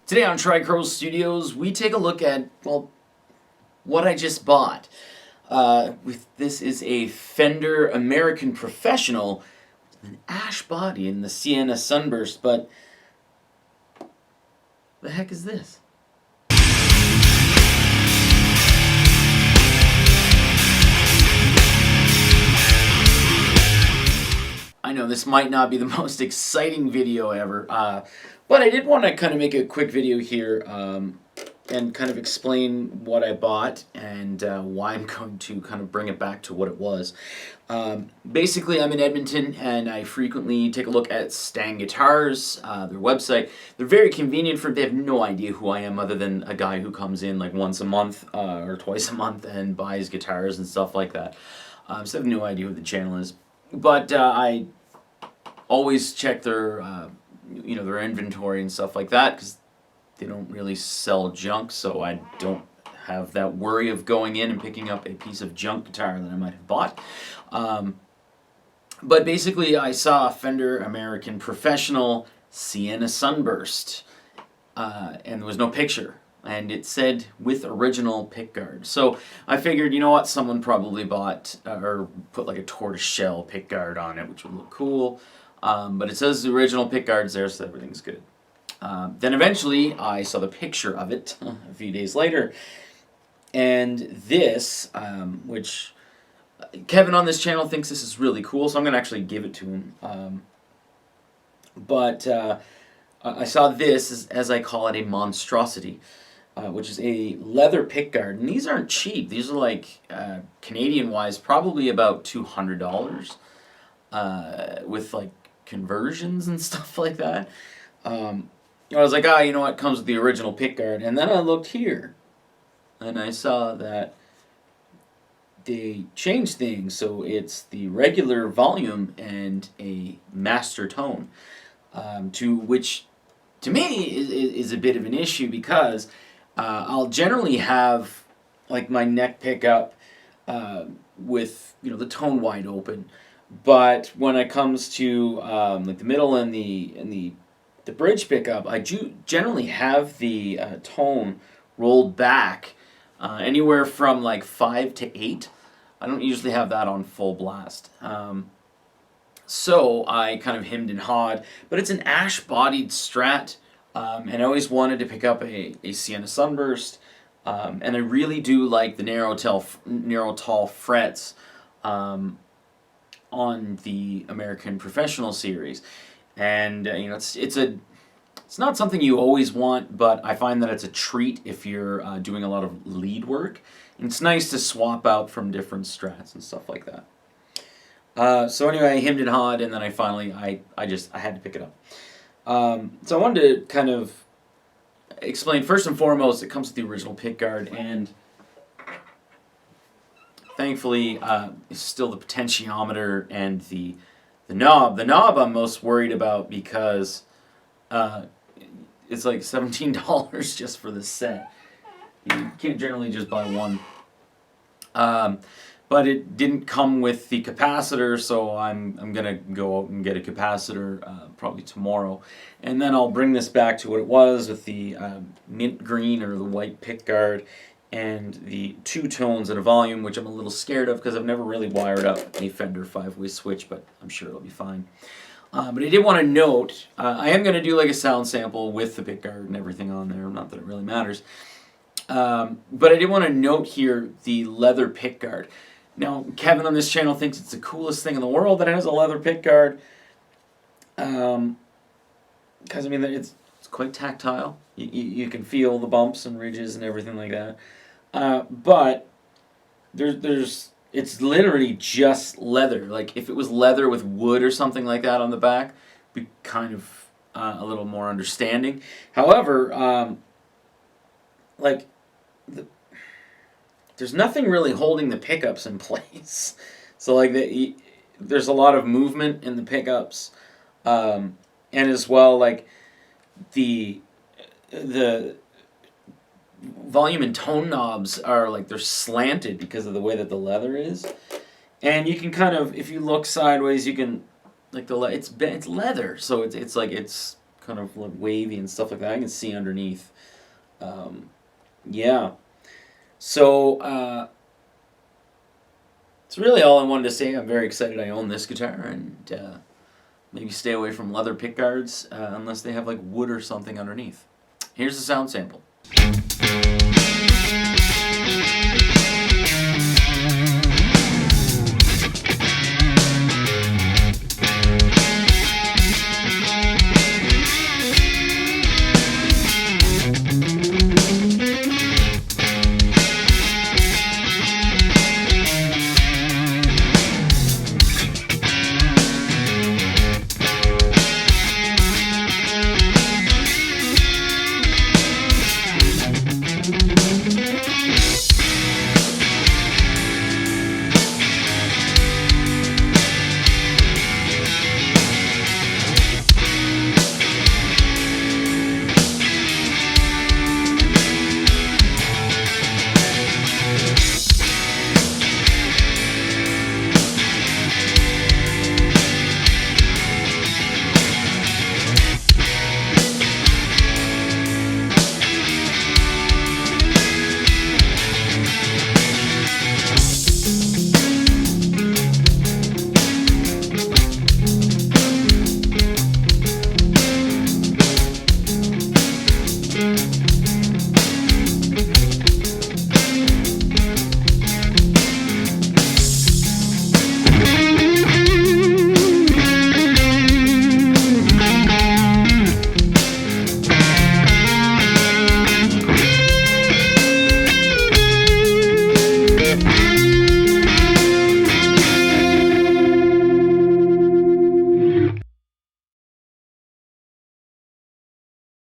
Today on Tricrow Studios, we take a look at, well, what I just bought. This is a Fender American Professional with an ash body in the Sienna Sunburst, but the heck is this? I know this might not be the most exciting video ever, but I did want to kind of make a quick video here and kind of explain what I bought and why I'm going to kind of bring it back to what it was. Basically, I'm in Edmonton and I frequently take a look at Stang Guitars, their website. They're very convenient they have no idea who I am other than a guy who comes in like once a month or twice a month and buys guitars and stuff like that. So I have no idea who the channel is. But I always check their, their inventory and stuff like that because they don't really sell junk, so I don't have that worry of going in and picking up a piece of junk guitar that I might have bought. But basically, I saw a Fender American Professional Sienna Sunburst, and there was no picture. And it said, with original pickguard. So I figured, you know what, someone probably bought or put like a tortoiseshell pickguard on it, which would look cool. But it says the original pickguard's there, so everything's good. Then eventually I saw the picture of it a few days later. And this, which Kevin on this channel thinks this is really cool, so I'm going to actually give it to him. But I saw this, as I call it, a monstrosity. Which is a leather pickguard, and these aren't cheap. These are like Canadian-wise, probably about $200 with like conversions and stuff like that. I was like, you know what? Comes with the original pickguard, and then I looked here, and I saw that they changed things, so it's the regular volume and a master tone, which to me is a bit of an issue because I'll generally have like my neck pickup with the tone wide open, but when it comes to like the middle and the bridge pickup, I generally have the tone rolled back anywhere from like 5 to 8. I don't usually have that on full blast. So I kind of hemmed and hawed, but it's an ash bodied Strat. And I always wanted to pick up a Sienna Sunburst, and I really do like the narrow tall frets on the American Professional series, and it's not something you always want, but I find that it's a treat if you're doing a lot of lead work. And it's nice to swap out from different Strats and stuff like that. So anyway, I hemmed and hawed, and then I finally I had to pick it up. So I wanted to kind of explain, first and foremost, it comes with the original pickguard, and thankfully it's still the potentiometer and the knob. The knob I'm most worried about because it's like $17 just for this set. You can't generally just buy one. But it didn't come with the capacitor, so I'm going to go out and get a capacitor probably tomorrow. And then I'll bring this back to what it was with the mint green or the white pickguard and the 2 tones and a volume, which I'm a little scared of because I've never really wired up a Fender 5-way switch, but I'm sure it'll be fine. But I did want to note, I am going to do like a sound sample with the pickguard and everything on there, not that it really matters. But I did want to note here the leather pickguard. Now, Kevin on this channel thinks it's the coolest thing in the world that it has a leather pickguard. Because, I mean, it's quite tactile. You can feel the bumps and ridges and everything like that. But it's literally just leather. Like, if it was leather with wood or something like that on the back, it'd be kind of a little more understanding. However, there's nothing really holding the pickups in place. So like there's a lot of movement in the pickups, and as well like the volume and tone knobs are like they're slanted because of the way that the leather is, and you can kind of, if you look sideways, you can like it's leather, so it's kind of like wavy and stuff like that. I can see underneath. Yeah. So it's really all I wanted to say. I'm very excited I own this guitar, and maybe stay away from leather pickguards unless they have like wood or something underneath. Here's the sound sample.